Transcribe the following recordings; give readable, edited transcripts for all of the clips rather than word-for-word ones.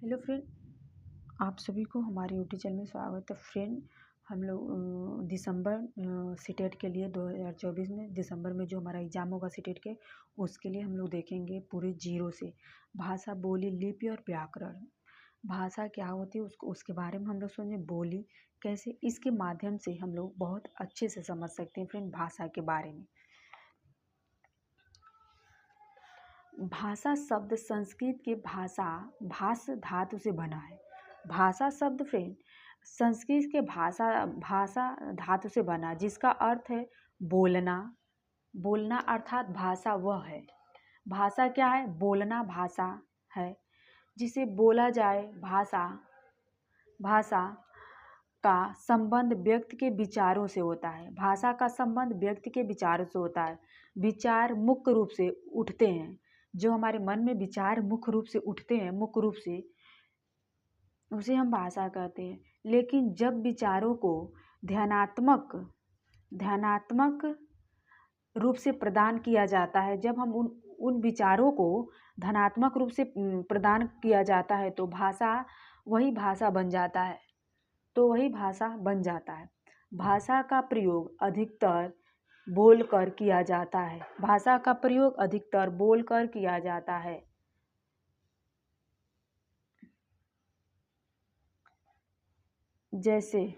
Hello friend, आप सभी को हमारे यूट्यूब चैनल में स्वागत है। फ्रेंड, हम लोग दिसंबर सीटेट के लिए 2024 में दिसंबर में जो हमारा एग्ज़ाम होगा सीटेट के, उसके लिए हम लोग देखेंगे पूरे जीरो से भाषा, बोली, लिपि और व्याकरण। भाषा क्या होती है उसके बारे में हम लोग समझे। बोली कैसे, इसके माध्यम से हम लोग बहुत अच्छे से समझ सकते हैं फ्रेंड भाषा के बारे में। भाषा शब्द संस्कृत के भाष धातु से बना है। भाषा शब्द फ्रेंड संस्कृत के भाषा धातु से बना, जिसका अर्थ है बोलना। बोलना अर्थात भाषा वह है। भाषा क्या है? बोलना भाषा है, जिसे बोला जाए। भाषा का संबंध व्यक्ति के विचारों से होता है। भाषा का संबंध व्यक्ति के विचारों से होता है। विचार मुख्य रूप से उठते हैं, जो हमारे मन में विचार मुख्य रूप से उठते हैं, मुख्य रूप से, उसे हम भाषा कहते हैं। लेकिन जब विचारों को ध्यानात्मक रूप से प्रदान किया जाता है, जब हम उन विचारों को धनात्मक रूप से प्रदान किया जाता है, तो वही भाषा बन जाता है। भाषा का प्रयोग अधिकतर बोलकर किया जाता है। भाषा का प्रयोग अधिकतर बोलकर किया जाता है। जैसे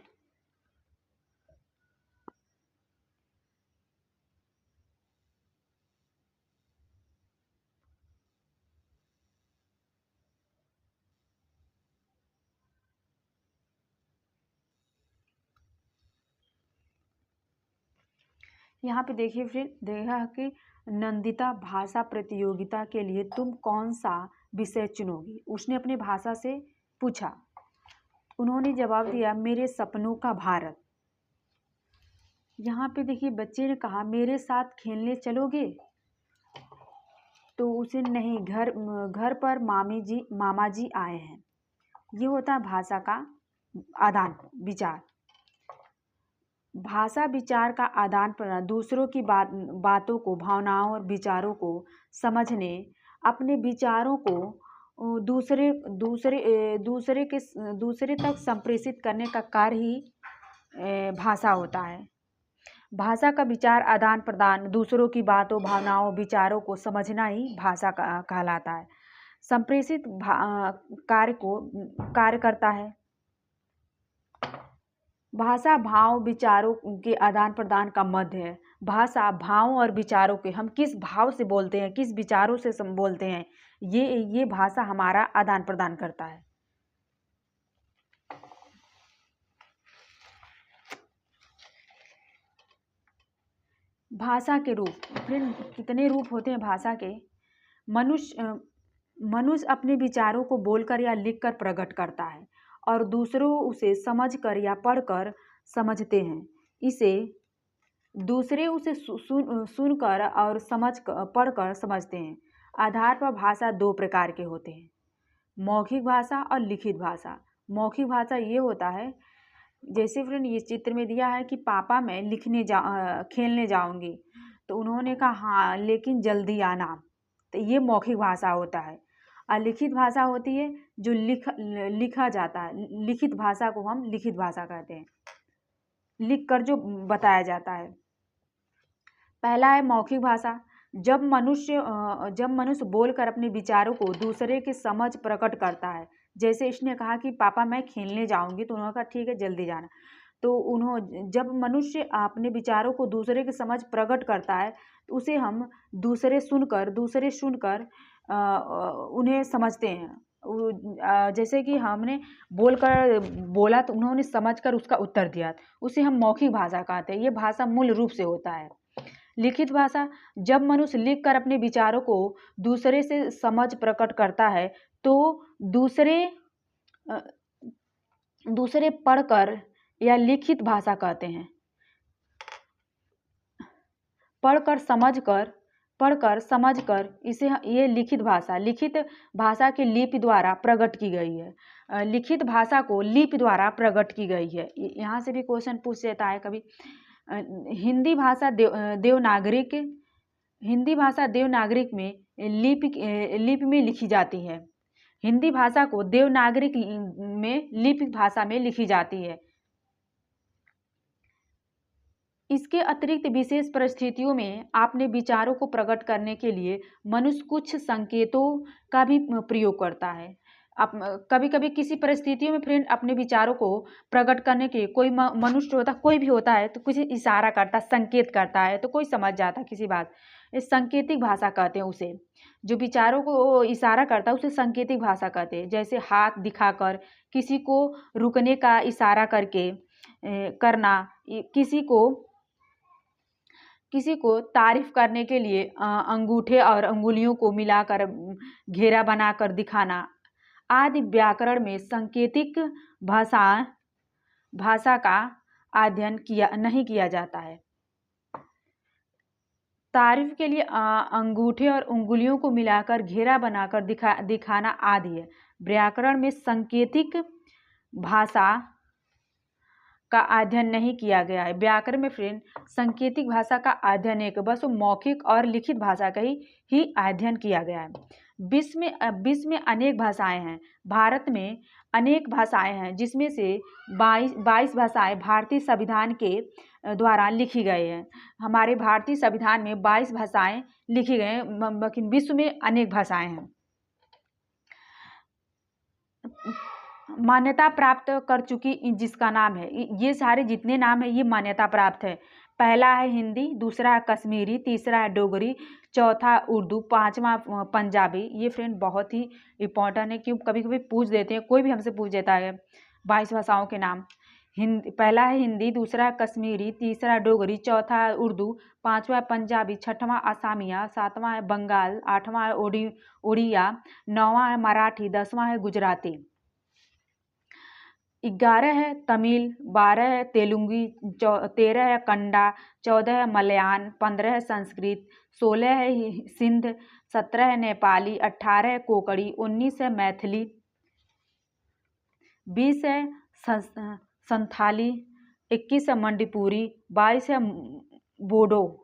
यहाँ पे देखिए फ्रेंड, देखा कि नंदिता भाषा प्रतियोगिता के लिए तुम कौन सा विषय चुनोगी, उसने अपनी भाषा से पूछा। उन्होंने जवाब दिया, मेरे सपनों का भारत। यहाँ पे देखिए बच्चे ने कहा, मेरे साथ खेलने चलोगे? तो उसे नहीं, घर पर मामा जी आए हैं। ये होता है भाषा का आदान विचार। भाषा विचार का आदान प्रदान, दूसरों की बातों को, भावनाओं और विचारों को समझने, अपने विचारों को दूसरे तक संप्रेषित करने का कार्य ही भाषा होता है। भाषा का विचार आदान प्रदान, दूसरों की बातों, भावनाओं, विचारों को समझना ही भाषा कहलाता है। संप्रेषित कार्य करता है। भाषा भाव विचारों के आदान प्रदान का मध्य है। भाषा भावों और विचारों के, हम किस भाव से बोलते हैं, किस विचारों से बोलते हैं, ये भाषा हमारा आदान प्रदान करता है। भाषा के रूप, फिर कितने रूप होते हैं भाषा के। मनुष्य अपने विचारों को बोलकर या लिखकर प्रकट करता है, और दूसरों उसे समझकर या पढ़कर समझते हैं। दूसरे उसे सुनकर और पढ़कर समझते हैं। आधार पर भाषा दो प्रकार के होते हैं, मौखिक भाषा और लिखित भाषा। मौखिक भाषा ये होता है, जैसे फ्रेंड ये चित्र में दिया है कि पापा मैं खेलने जाऊंगी, तो उन्होंने कहा हाँ लेकिन जल्दी आना। तो ये मौखिक भाषा होता है। और लिखित भाषा होती है जो लिखा जाता है। लिखित भाषा को हम लिखित भाषा कहते हैं, लिख कर जो बताया जाता है। पहला है मौखिक भाषा। जब मनुष्य बोलकर अपने विचारों को दूसरे के समझ प्रकट करता है। जैसे इसने कहा कि पापा मैं खेलने जाऊंगी, तो उन्होंने कहा ठीक है जल्दी जाना। तो जब मनुष्य अपने विचारों को दूसरे के समझ प्रकट करता है, तो उसे हम दूसरे सुनकर उन्हें समझते हैं। जैसे कि हमने बोला तो उन्होंने समझकर उसका उत्तर दिया, उसे हम मौखिक भाषा कहते हैं। ये भाषा मूल रूप से होता है। लिखित भाषा, जब मनुष्य लिखकर अपने विचारों को दूसरे से समझ प्रकट करता है, तो दूसरे पढ़कर या लिखित भाषा कहते हैं। पढ़कर समझकर ये लिखित भाषा की लिपि द्वारा प्रकट की गई है। लिखित भाषा को लिपि द्वारा प्रकट की गई है। यहाँ से भी क्वेश्चन पूछ जाता है कभी। हिंदी भाषा देवनागरिक में लिपि में लिखी जाती है। हिंदी भाषा को देवनागरी में लिपि भाषा में लिखी जाती है। इसके अतिरिक्त विशेष परिस्थितियों में अपने विचारों को प्रकट करने के लिए मनुष्य कुछ संकेतों का भी प्रयोग करता है। कभी कभी किसी परिस्थितियों में फ्रेंड अपने विचारों को प्रकट करने के कोई मनुष्य होता, कोई भी होता है तो कुछ इशारा करता, संकेत करता है तो कोई समझ जाता किसी बात। इस सांकेतिक भाषा कहते हैं उसे, जो विचारों को इशारा करता है उसे सांकेतिक भाषा कहते हैं। जैसे हाथ दिखाकर, किसी को रुकने का इशारा करके करना, किसी को तारीफ करने के लिए अंगूठे और अंगुलियों को मिलाकर घेरा बनाकर दिखाना आदि व्याकरण में सांकेतिक भाषा का अध्ययन नहीं किया जाता है। तारीफ के लिए अंगूठे और उंगलियों को मिलाकर घेरा बनाकर दिखाना आदि है। व्याकरण में सांकेतिक भाषा का अध्ययन नहीं किया गया है। व्याकरण में फ्रेंड सांकेतिक भाषा का अध्ययन एक बस मौखिक और लिखित भाषा का ही अध्ययन किया गया है। विश्व में अनेक भाषाएं हैं। भारत में अनेक भाषाएं हैं, जिसमें से 22 भाषाएं भारतीय संविधान के द्वारा लिखी गई हैं। हमारे भारतीय संविधान में 22 भाषाएं लिखी गई हैं, लेकिन विश्व में अनेक भाषाएं हैं। मान्यता प्राप्त कर चुकी जिसका नाम है, ये सारे जितने नाम है ये मान्यता प्राप्त है। पहला है हिंदी, दूसरा है कश्मीरी, तीसरा है डोगरी, चौथा उर्दू, पांचवा पंजाबी। ये फ्रेंड बहुत ही इम्पोर्टेंट है, क्यों कभी कभी पूछ देते हैं, कोई भी हमसे पूछ देता है 22 भाषाओं के नाम। पहला है हिंदी, दूसरा है कश्मीरी, तीसरा डोगरी, चौथा है उर्दू, पांचवा पंजाबी, छठवां असमिया, सातवां है बंगाल, आठवां है उड़िया, नौवां है मराठी, 10वां है गुजराती, 11 है तमिल, 12 है तेलुगु, 13 है कन्नड़ा, 14 है मलयान, 15 है संस्कृत, 16 है सिंध, 17 है नेपाली, 18 है कोंकणी, 19 है मैथिली, 20 है संथाली, 21 है मणिपुरी, 22 है बोडो।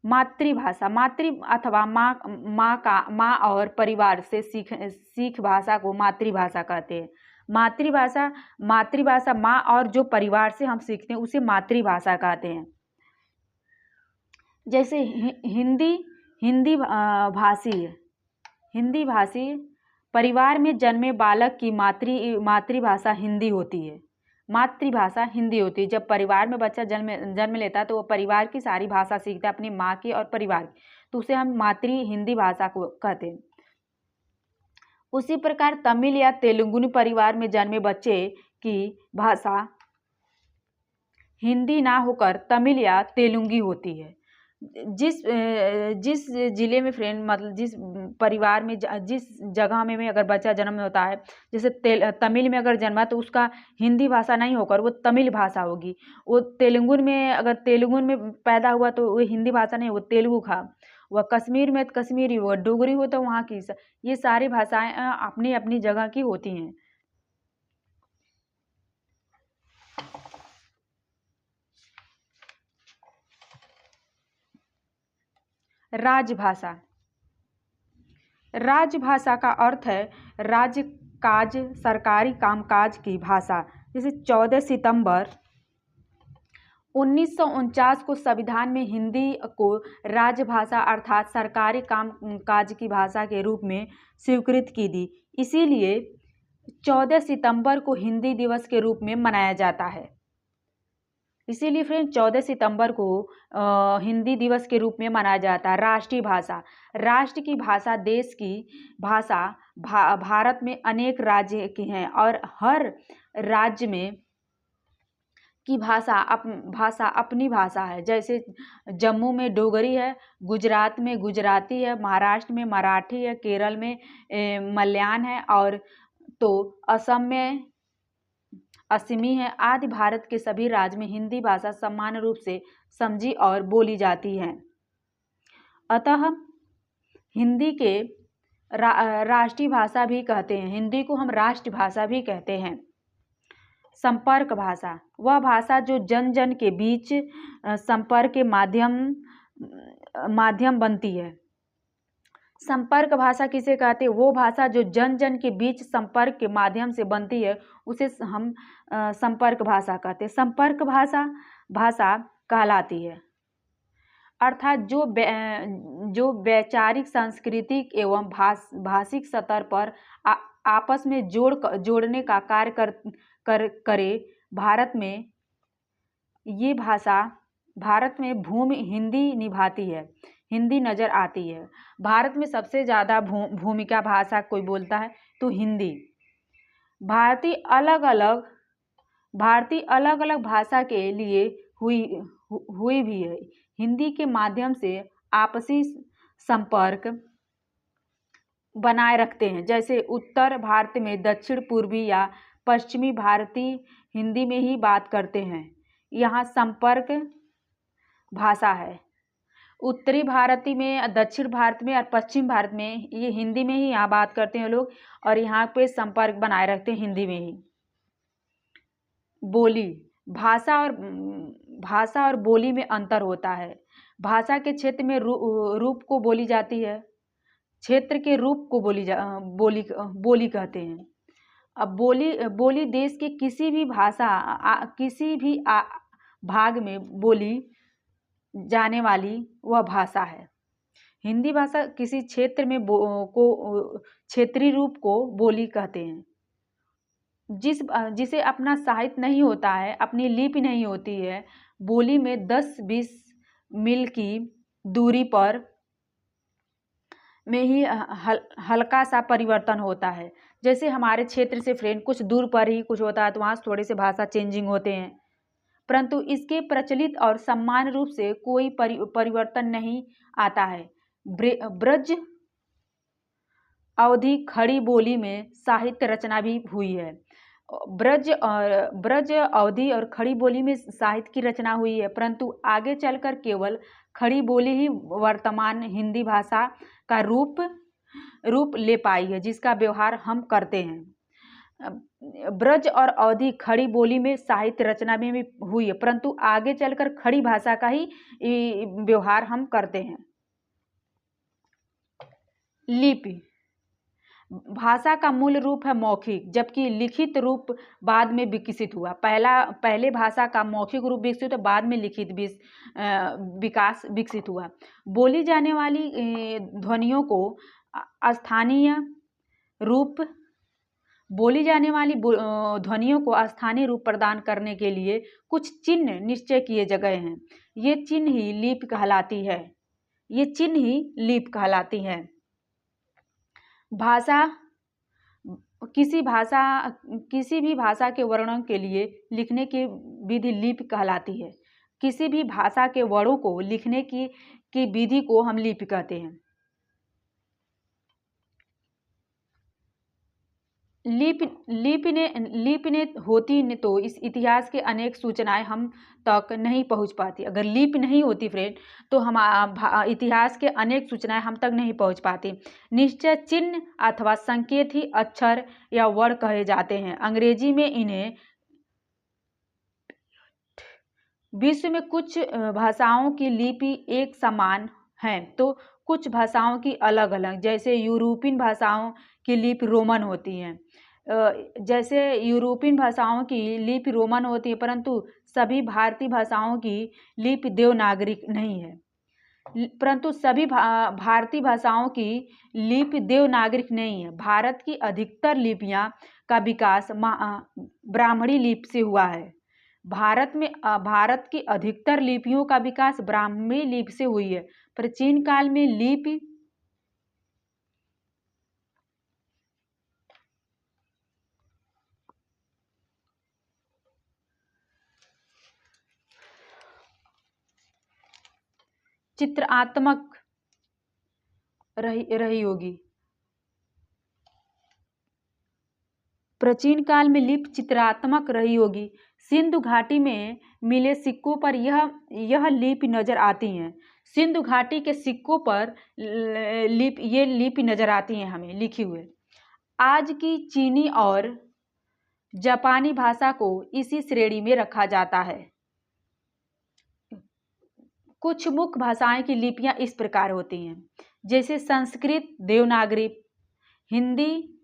मातृभाषा, मातृ अथवा माँ और परिवार से सीख भाषा को मातृभाषा कहते हैं। मातृभाषा माँ और जो परिवार से हम सीखते हैं उसे मातृभाषा कहते हैं। जैसे हिंदी भाषी परिवार में जन्मे बालक की मातृभाषा हिंदी होती है। मातृभाषा हिंदी होती है। जब परिवार में बच्चा जन्म लेता है तो वो परिवार की सारी भाषा सीखता है, अपनी माँ की और परिवार की, तो उसे हम हिंदी भाषा को कहते हैं। उसी प्रकार तमिल या तेलुगु परिवार में जन्मे बच्चे की भाषा हिंदी ना होकर तमिल या तेलुगु होती है। जिस जिले में फ्रेंड, मतलब जिस परिवार में, जिस जगह में अगर बच्चा जन्म होता है, जैसे तमिल में अगर जन्मा तो उसका हिंदी भाषा नहीं होकर वो तमिल भाषा होगी। वो तेलुगु में पैदा हुआ तो वो हिंदी भाषा नहीं, वो तेलुगु का। वह कश्मीर में कश्मीरी, वो डोगरी हो तो वहाँ की। ये सारी भाषाएं अपनी अपनी जगह की होती हैं। राजभाषा, राजभाषा का अर्थ है राज्य काज, सरकारी कामकाज की भाषा। जैसे 14 सितंबर 1949 को संविधान में हिंदी को राजभाषा अर्थात सरकारी कामकाज की भाषा के रूप में स्वीकृत की दी। इसीलिए 14 सितंबर को हिंदी दिवस के रूप में मनाया जाता है। इसीलिए फ्रेंड 14 सितंबर को हिंदी दिवस के रूप में मनाया जाता है। राष्ट्रीय भाषा, राष्ट्र की भाषा, देश की भाषा, भारत में अनेक राज्य की हैं और हर राज्य में की भाषा अपनी भाषा है। जैसे जम्मू में डोगरी है, गुजरात में गुजराती है, महाराष्ट्र में मराठी है, केरल में मलयान है, और तो असम में असमी है आदि। भारत के सभी राज्य में हिंदी भाषा समान रूप से समझी और बोली जाती है। अतः हिंदी के राष्ट्रीय भाषा भी कहते हैं। हिंदी को हम राष्ट्रभाषा भी कहते हैं। संपर्क भाषा, वह भाषा जो जन जन के बीच संपर्क के माध्यम माध्यम बनती है। संपर्क भाषा किसे कहते हैं? वो भाषा जो जन जन के बीच संपर्क के माध्यम से बनती है, उसे हम संपर्क भाषा कहते हैं। संपर्क भाषा कहलाती है, अर्थात जो वैचारिक, सांस्कृतिक एवं भाषिक स्तर पर आपस में जोड़ने का कार्य करे। भारत में भूमि हिंदी निभाती है, हिंदी नज़र आती है। भारत में सबसे ज़्यादा भूमिका भाषा कोई बोलता है तो हिंदी। भारतीय अलग अलग भाषा के लिए हुई भी है। हिंदी के माध्यम से आपसी संपर्क बनाए रखते हैं। जैसे उत्तर भारत में दक्षिण पूर्वी या पश्चिमी भारतीय हिंदी में ही बात करते हैं, यहाँ संपर्क भाषा है। उत्तरी भारत में, दक्षिण भारत में और पश्चिम भारत में ये हिंदी में ही यहाँ बात करते हैं लोग, और यहाँ पे संपर्क बनाए रखते हैं हिंदी में ही। बोली, भाषा और बोली में अंतर होता है। भाषा के क्षेत्र में रूप को बोली जाती है, क्षेत्र के रूप को बोली कहते हैं। अब बोली देश के किसी भी भाग में बोली जाने वाली वह भाषा है। हिंदी भाषा किसी क्षेत्र में क्षेत्रीय रूप को बोली कहते हैं। जिसे अपना साहित्य नहीं होता है, अपनी लिपि नहीं होती है, बोली में 10-20 मील की दूरी पर में ही हल्का सा परिवर्तन होता है। जैसे हमारे क्षेत्र से फ्रेंड कुछ दूर पर ही कुछ होता है तो वहाँ थोड़े से भाषा चेंजिंग होते हैं, परंतु इसके प्रचलित और सामान्य रूप से कोई परिवर्तन नहीं आता है। ब्रज अवधि खड़ी बोली में साहित्य रचना भी हुई है। ब्रज अवधि और खड़ी बोली में साहित्य की रचना हुई है, परंतु आगे चलकर केवल खड़ी बोली ही वर्तमान हिंदी भाषा का रूप ले पाई है, जिसका व्यवहार हम करते हैं। ब्रज और अवधि खड़ी बोली में साहित्य रचना में भी हुई है, परंतु आगे चलकर खड़ी भाषा का ही व्यवहार हम करते हैं। लिपि, भाषा का मूल रूप है मौखिक, जबकि लिखित रूप बाद में विकसित हुआ। पहले भाषा का मौखिक रूप विकसित हुआ, बाद में लिखित विकास विकसित हुआ। बोली जाने वाली ध्वनियों को स्थानीय रूप प्रदान करने के लिए कुछ चिन्ह निश्चय किए गए हैं। ये चिन्ह ही लिपि कहलाती है। किसी भी भाषा के वर्णों के लिए लिखने की विधि लिपि कहलाती है। किसी भी भाषा के वर्णों को लिखने की विधि को हम लिपि कहते हैं। लिपि ने होती न तो इस इतिहास के अनेक सूचनाएं हम तक नहीं पहुंच पाती। अगर लिपि नहीं होती फ्रेंड तो हम इतिहास के अनेक सूचनाएं हम तक नहीं पहुंच पाती। निश्चय चिन्ह अथवा संकेत ही अक्षर या वर्ण कहे जाते हैं। अंग्रेजी में इन्हें विश्व में कुछ भाषाओं की लिपि एक समान है तो कुछ भाषाओं की अलग अलग। जैसे यूरोपियन भाषाओं की लिपि रोमन होती हैं, परंतु सभी भारतीय भाषाओं की लिपि देवनागरी नहीं है। भारत की अधिकतर लिपियां का विकास ब्राह्मणी लिपि से हुआ है। भारत की अधिकतर लिपियों का विकास ब्राह्मी लिपि से हुई है। प्राचीन काल में लिपि चित्रात्मक रही होगी। प्राचीन काल में लिपि चित्रात्मक रही होगी। सिंधु घाटी में मिले सिक्कों पर यह लिपि नजर आती हैं। सिंधु घाटी के सिक्कों पर ये लिपि नजर आती हैं हमें लिखी हुए। आज की चीनी और जापानी भाषा को इसी श्रेणी में रखा जाता है। कुछ मुख्य भाषाएं की लिपियां इस प्रकार होती हैं, जैसे संस्कृत देवनागरिक, हिंदी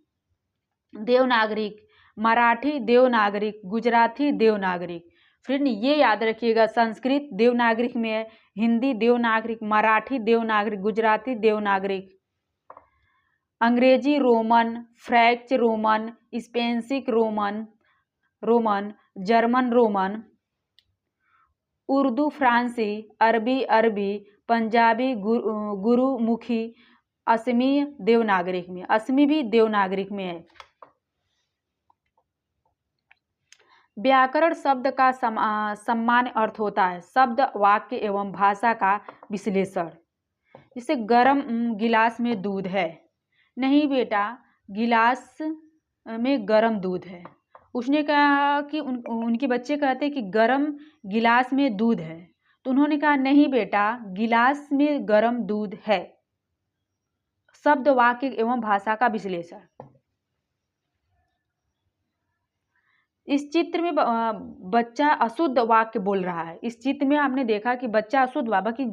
देवनागरिक, मराठी देवनागरिक, गुजराती देवनागरिक। फ्रेंड ये याद रखिएगा, संस्कृत देवनागरिक में है, हिंदी देवनागरिक, मराठी देवनागरिक, गुजराती देवनागरिक, अंग्रेजी Roman, French Roman, Spanish Roman, German Roman, Urdu फ्रांसी, अरबी, पंजाबी गुरुमुखी, असमी देवनागरिक में, असमी भी देवनागरिक में है। व्याकरण शब्द का सामान्य अर्थ होता है शब्द, वाक्य एवं भाषा का विश्लेषण। जैसे गरम गिलास में दूध है, नहीं बेटा गिलास में गरम दूध है। उसने कहा कि उनके बच्चे कहते कि गरम गिलास में दूध है, तो उन्होंने कहा नहीं बेटा गिलास में गरम दूध है। शब्द, वाक्य एवं भाषा का विश्लेषण। इस चित्र में बच्चा अशुद्ध वाक्य बोल रहा है। इस चित्र में आपने देखा कि बच्चा अशुद्ध वाक्य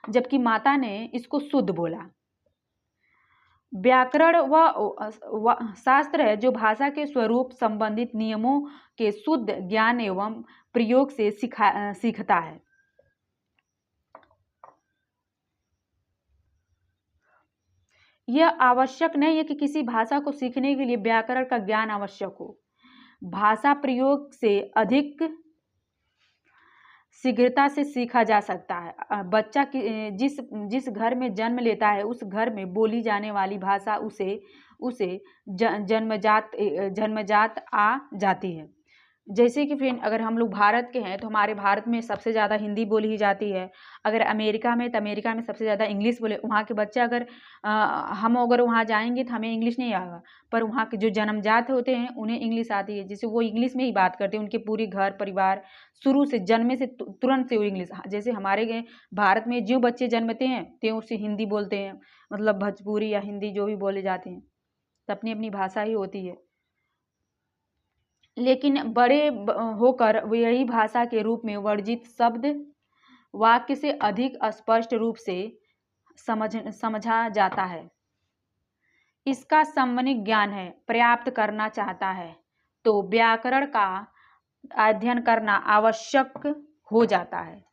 जबकि माता ने इसको शुद्ध बोला। व्याकरण व शास्त्र है जो भाषा के स्वरूप संबंधित नियमों के शुद्ध ज्ञान एवं प्रयोग से सीखता है। यह आवश्यक नहीं है कि किसी भाषा को सीखने के लिए व्याकरण का ज्ञान आवश्यक हो। भाषा प्रयोग से अधिक शीघ्रता से सीखा जा सकता है। बच्चा जिस घर में जन्म लेता है उस घर में बोली जाने वाली भाषा उसे जन्मजात आ जाती है। जैसे कि फ्रेंड अगर हम लोग भारत के हैं तो हमारे भारत में सबसे ज़्यादा हिंदी बोली ही जाती है। अगर अमेरिका में तो अमेरिका में सबसे ज़्यादा इंग्लिश बोले। वहाँ के बच्चे हम अगर वहाँ जाएंगे तो हमें इंग्लिश नहीं आएगा, पर वहाँ के जो जन्मजात होते हैं उन्हें इंग्लिश आती है, जिससे वो इंग्लिश में ही बात करते हैं। उनके पूरे घर परिवार शुरू से जन्मे से तुरंत से वो इंग्लिश, जैसे हमारे भारत में जो बच्चे जन्मते हैं तो उससे हिंदी बोलते हैं, मतलब भोजपुरी या हिंदी जो भी बोले जाते हैं, तो अपनी अपनी भाषा ही होती है। लेकिन बड़े होकर यही भाषा के रूप में वर्जित शब्द वाक्य से अधिक स्पष्ट रूप से समझा जाता है। इसका संवनिक ज्ञान है प्राप्त करना चाहता है तो व्याकरण का अध्ययन करना आवश्यक हो जाता है।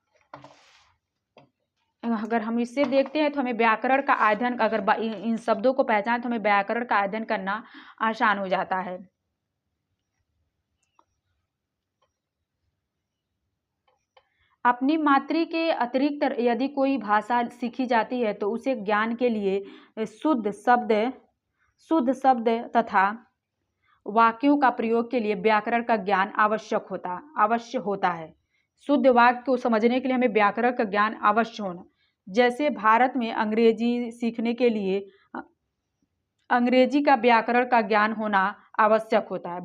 अगर हम इससे देखते हैं तो हमें व्याकरण का अध्ययन, अगर इन शब्दों को पहचान तो हमें व्याकरण का अध्ययन करना आसान हो जाता है। अपनी मातृ के अतिरिक्त यदि कोई भाषा सीखी जाती है तो उसे ज्ञान के लिए शुद्ध शब्द तथा वाक्यों का प्रयोग के लिए व्याकरण का ज्ञान अवश्य होता है। शुद्ध वाक्य को समझने के लिए हमें व्याकरण का ज्ञान अवश्य होना। जैसे भारत में अंग्रेजी सीखने के लिए अंग्रेजी का व्याकरण का ज्ञान होना आवश्यक होता है।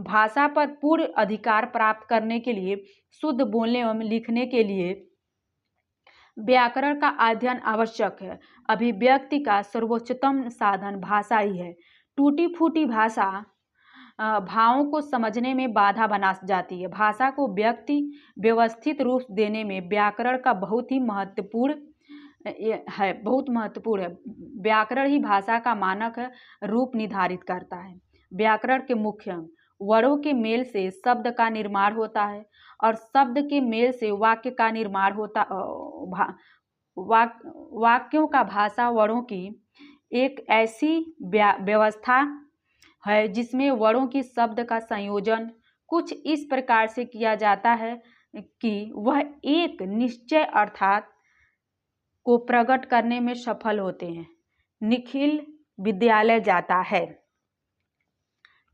भाषा पर पूर्ण अधिकार प्राप्त करने के लिए, शुद्ध बोलने एवं लिखने के लिए व्याकरण का अध्ययन आवश्यक है। अभिव्यक्ति का सर्वोच्चतम साधन भाषा ही है। टूटी फूटी भाषा भावों को समझने में बाधा बना जाती है। भाषा को व्यवस्थित रूप देने में व्याकरण का बहुत महत्वपूर्ण है। व्याकरण ही भाषा का मानक रूप निर्धारित करता है। व्याकरण के मुख्य अंग वर्णों के मेल से शब्द का निर्माण होता है और शब्द के मेल से वाक्य का निर्माण होता। वाक्यों का भाषा वर्णों की एक ऐसी व्यवस्था है जिसमें वर्णों की शब्द का संयोजन कुछ इस प्रकार से किया जाता है कि वह एक निश्चय अर्थात को प्रकट करने में सफल होते हैं। निखिल विद्यालय जाता है,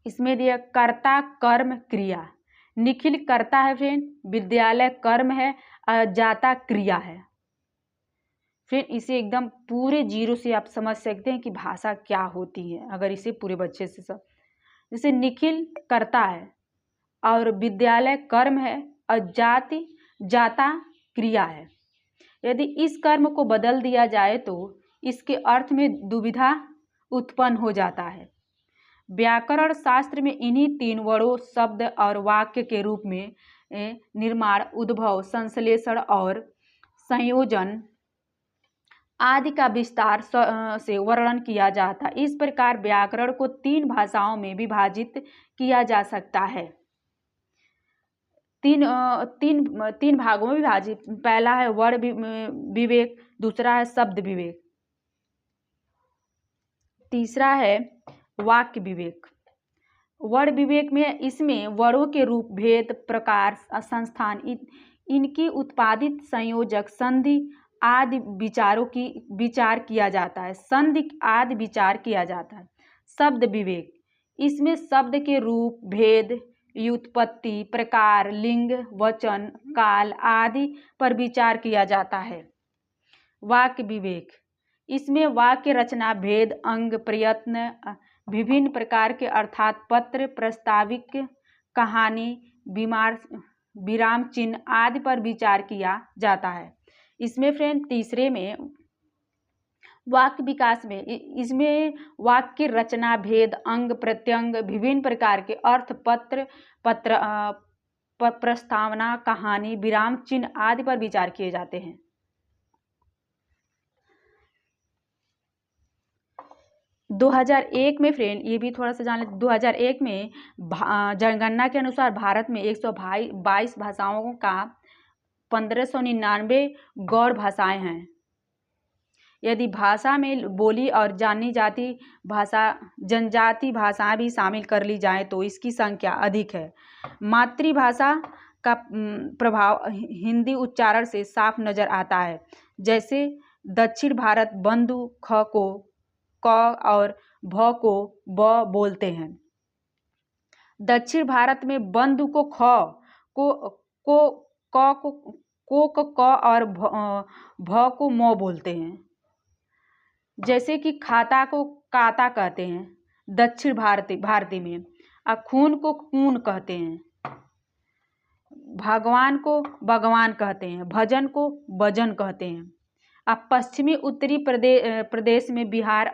इसमें दिया कर्ता कर्म क्रिया। निखिल कर्ता है फ्रेंड, विद्यालय कर्म है, जाता क्रिया है। फिर इसे एकदम पूरे जीरो से आप समझ सकते हैं कि भाषा क्या होती है अगर इसे पूरे बच्चे से सब। जैसे निखिल कर्ता है और विद्यालय कर्म है और जाता क्रिया है। यदि इस कर्म को बदल दिया जाए तो इसके अर्थ में दुविधा उत्पन्न हो जाता है। व्याकरण शास्त्र में इन्हीं तीन वर्णों शब्द और वाक्य के रूप में निर्माण, उद्भव, संश्लेषण और संयोजन आदि का विस्तार से वर्णन किया जाता है। इस प्रकार व्याकरण को 3 भाषाओं में विभाजित किया जा सकता है। तीन भागों में विभाजित। पहला है वर्ण विवेक, दूसरा है शब्द विवेक, तीसरा है वाक्य विवेक। वर्ण विवेक में इसमें वर्णों के रूप, भेद, प्रकार, संस्थान, इनकी उत्पादित संयोजक, संधि आदि विचार किया जाता है। संधि आदि विचार किया जाता है। शब्द विवेक, इसमें शब्द के रूप, भेद, व्युत्पत्ति, प्रकार, लिंग, वचन, काल आदि पर विचार किया जाता है। वाक्य विवेक, इसमें वाक्य रचना, भेद, अंग, प्रयत्न, विभिन्न प्रकार के अर्थात पत्र, प्रस्ताविक, कहानी, विराम चिन्ह आदि पर विचार किया जाता है। इसमें फ्रेंड तीसरे में वाक्य विकास में, इसमें वाक्य रचना, भेद, अंग, प्रत्यंग, विभिन्न प्रकार के अर्थ, पत्र, प्रस्तावना, कहानी, विराम चिन्ह आदि पर विचार किए जाते हैं। 2001 में फ्रेंड ये भी थोड़ा सा जान लेते। 2001 में जनगणना के अनुसार भारत में 122 भाषाओं का 1599 गौड़ भाषाएं हैं। यदि भाषा में बोली और जानी जाती जनजाति भाषाएं भी शामिल कर ली जाएं तो इसकी संख्या अधिक है। मातृभाषा का प्रभाव हिंदी उच्चारण से साफ नजर आता है। जैसे दक्षिण भारत बंधु ख को क और भ को ब बोलते हैं। दक्षिण भारत में बंधु को ख को क और भ को म बोलते हैं। जैसे कि खाता को काता कहते हैं दक्षिण भारती में, और खून को खून कहते हैं, भगवान को भगवान कहते हैं, भजन को भजन कहते हैं। अब पश्चिमी उत्तरी प्रदेश में बिहार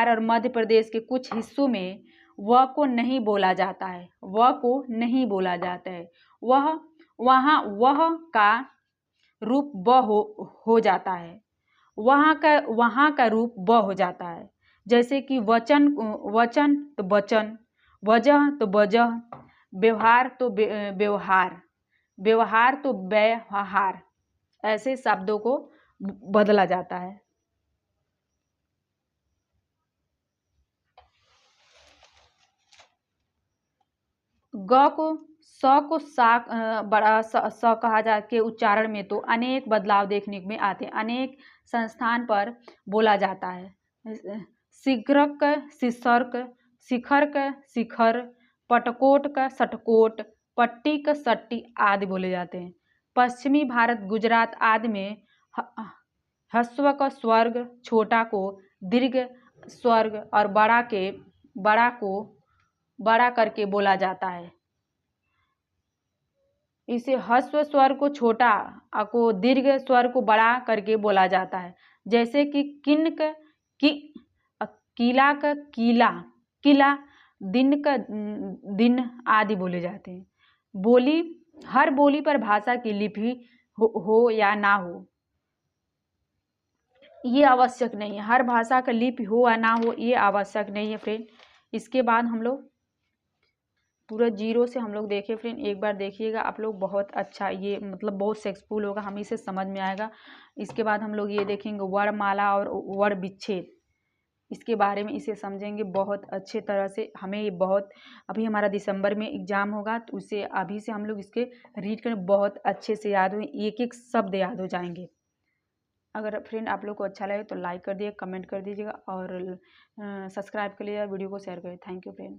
और मध्य प्रदेश के कुछ हिस्सों में व को नहीं बोला जाता है। व को नहीं बोला जाता है। वहाँ का रूप ब हो जाता है। वहाँ का रूप ब हो जाता है। जैसे कि वचन तो वचन, वजह तो वजह, व्यवहार तो व्यवहार, व्यवहार तो व्यवहार, ऐसे शब्दों को बदला जाता है। ग को स को सा बड़ा स कहा जा के उच्चारण में तो अनेक बदलाव देखने में आते हैं। अनेक संस्थान पर बोला जाता है। शीघ्रक, शिशर्क, शिखरक, शिखर, पटकोट का सटकोट, पट्टी का सट्टी आदि बोले जाते हैं। पश्चिमी भारत गुजरात आदि में ह्रस्व का स्वर्ग, छोटा को दीर्घ स्वर्ग और बड़ा को बड़ा करके बोला जाता है। इसे ह्रस्व स्वर को छोटा को दीर्घ स्वर को बड़ा करके बोला जाता है। जैसे कि किन का किला का किला, दिन का दिन आदि बोले जाते हैं। बोली, हर बोली पर भाषा की लिपि हो या ना हो ये आवश्यक नहीं है। हर भाषा का लिपि हो या ना हो ये आवश्यक नहीं है फ्रेंड। इसके बाद हम लोग पूरा जीरो से हम लोग देखें फ्रेंड, एक बार देखिएगा आप लोग, बहुत अच्छा ये मतलब बहुत सक्सेसफुल होगा, हमें इसे समझ में आएगा। इसके बाद हम लोग ये देखेंगे वर्णमाला और वर्ण विच्छेद, इसके बारे में इसे समझेंगे बहुत अच्छे तरह से। हमें ये बहुत, अभी हमारा दिसंबर में एग्ज़ाम होगा तो उसे अभी से हम लोग इसके रीड करें, बहुत अच्छे से याद हो, एक एक शब्द याद हो जाएंगे। अगर फ्रेंड आप लोग को अच्छा लगे तो लाइक कर दिए, कमेंट कर दीजिएगा और सब्सक्राइब कर लीजिएगा, वीडियो को शेयर करें। Thank you friend.